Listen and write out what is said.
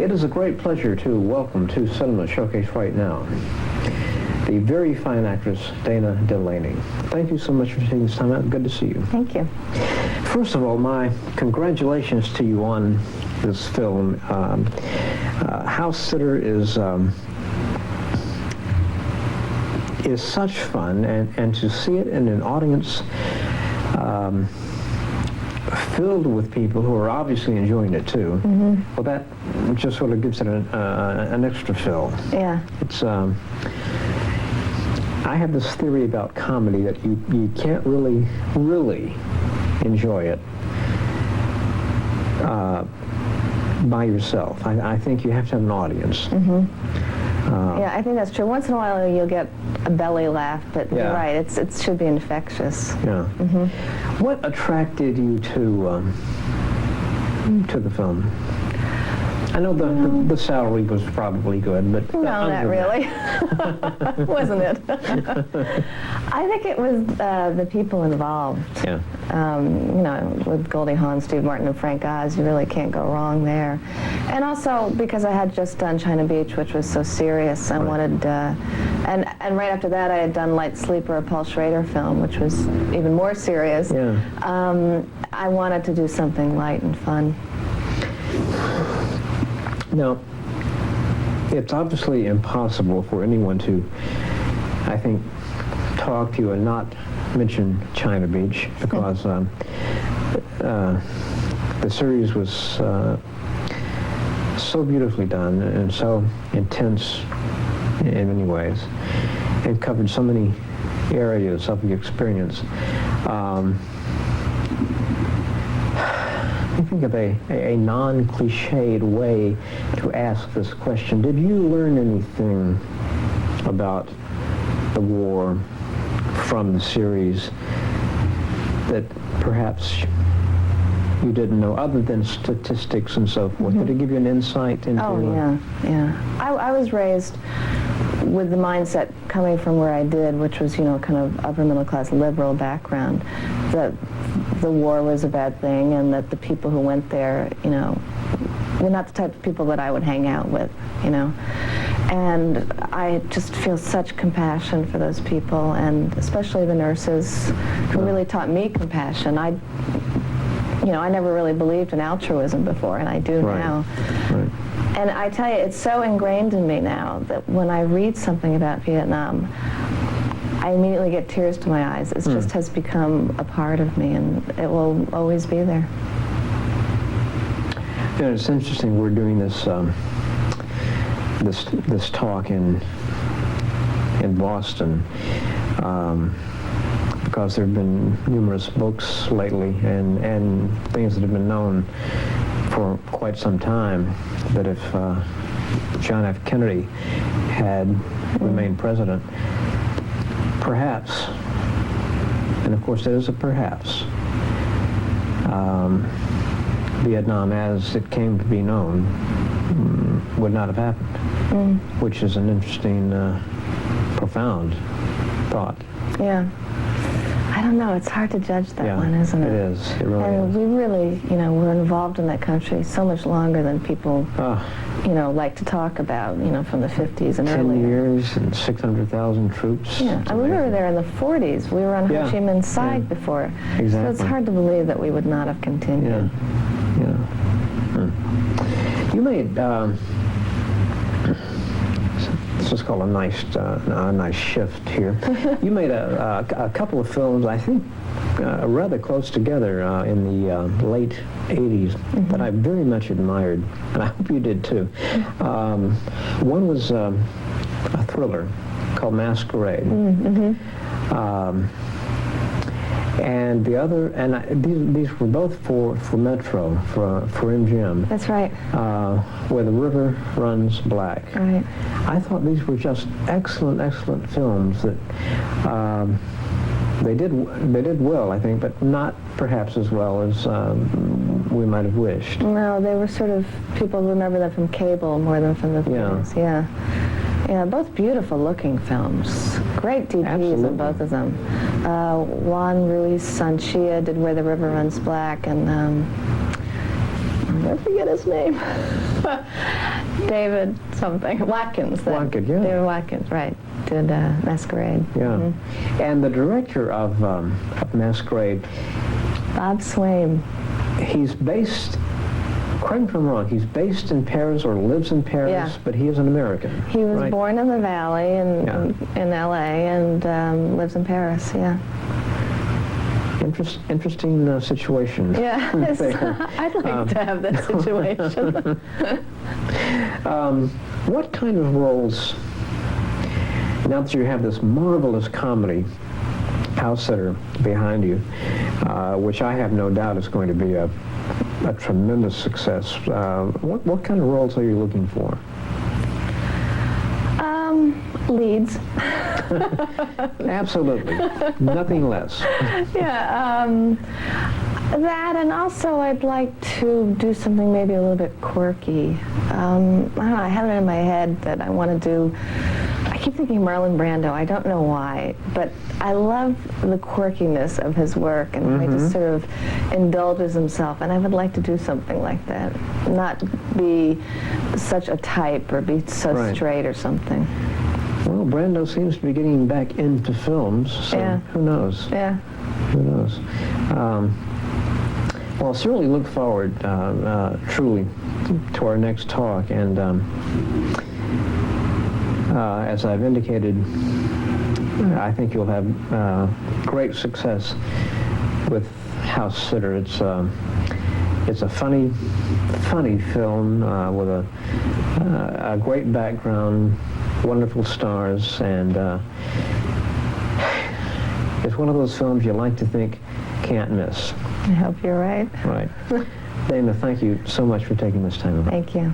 It is a great pleasure to welcome to Cinema Showcase right now the very fine actress Dana Delany. Thank you so much for taking this time out. Good to see you. Thank you. First of all, my congratulations to you on this film. House Sitter is such fun, and to see it in an audience filled with people who are obviously enjoying it too. Mm-hmm. Well, that just sort of gives it an extra fill. Yeah. It's I have this theory about comedy that you can't really enjoy it by yourself. I think you have to have an audience. Mm-hmm. Yeah, I think that's true. Once in a while you'll get a belly laugh, but yeah. You're right, it should be infectious. Yeah. Mm-hmm. What attracted you to the film? I know the salary was probably good, but... No, not really. Wasn't it? I think it was the people involved. Yeah. You know, with Goldie Hawn, Steve Martin, and Frank Oz, you really can't go wrong there. And also because I had just done China Beach, which was so serious, I wanted... and right after that, I had done Light Sleeper, a Paul Schrader film, which was even more serious. Yeah. I wanted to do something light and fun. Now, it's obviously impossible for anyone to, I think, talk to you and not mention China Beach, because the series was so beautifully done and so intense in many ways, and covered so many areas of the experience. I think of a non-cliched way to ask this question. Did you learn anything about the war from the series that perhaps you didn't know, other than statistics and so forth? Did it give you an insight into... Oh, yeah. I was raised with the mindset coming from where I did, which was, you know, kind of upper middle class liberal background, that the war was a bad thing, and that the people who went there, you know, were not the type of people that I would hang out with, you know. And I just feel such compassion for those people, and especially the nurses who really taught me compassion. You know, I never really believed in altruism before, and I do now. Right. And I tell you, it's so ingrained in me now that when I read something about Vietnam, I immediately get tears to my eyes. It just has become a part of me, and it will always be there. You know, it's interesting. We're doing this this talk in Boston because there have been numerous books lately and things that have been known for quite some time, that if John F. Kennedy had remained president, perhaps, and of course it is a perhaps, Vietnam as it came to be known would not have happened, which is an interesting, profound thought. Yeah. I don't know, it's hard to judge that one, isn't it? It is. It really and is. we really, you know, we're involved in that country so much longer than people, you know, like to talk about, you know, from the 50s and 10 earlier. years and 600,000 troops. Yeah, and we were there in the 40s. We were on Ho Chi Minh's side before. Exactly. So it's hard to believe that we would not have continued. You made, this is called a nice shift here. You made a couple of films, I think, rather close together in the late 80s that I very much admired, and I hope you did too. One was a thriller called Masquerade. And the other, and these were both for Metro, for MGM. That's right. Where the River Runs Black. Right. I thought these were just excellent films that they did well, I think, but not perhaps as well as we might have wished. No, they were sort of, people remember them from cable more than from the theaters. Yeah. Yeah, both beautiful looking films. Great DPs in both of them. Juan Ruiz Sanchia did Where the River Runs Black, and I'll never forget his name. David something, Watkins. Watkins, yeah. David Watkins, right. Did Masquerade. Yeah. Mm-hmm. And the director of Masquerade, Bob Swain. he's based, correct me if I'm wrong, he's based in Paris or lives in Paris, Yeah. but he is an American. He was right? born in the Valley in L.A. and lives in Paris, yeah. Interesting situation. Yeah, there. I'd like to have that situation. What kind of roles, now that you have this marvelous comedy, House Sitter, behind you, which I have no doubt is going to be a tremendous success, what kind of roles are you looking for? Leads. Absolutely. Nothing less. Yeah, that, and also I'd like to do something maybe a little bit quirky. I don't know, I have it in my head that I want to do, I keep thinking Marlon Brando, I don't know why, but I love the quirkiness of his work and how he just sort of indulges himself, and I would like to do something like that. Not be such a type or be so Right. straight or something. Well, Brando seems to be getting back into films, so Yeah. who knows? Yeah. Who knows? Well, I'll certainly look forward, truly, to our next talk. And as I've indicated, I think you'll have great success with House Sitter. It's a funny film with a great background, wonderful stars, and it's one of those films you like to think can't miss. I hope you're right. Right. Dana, thank you so much for taking this time. Thank you.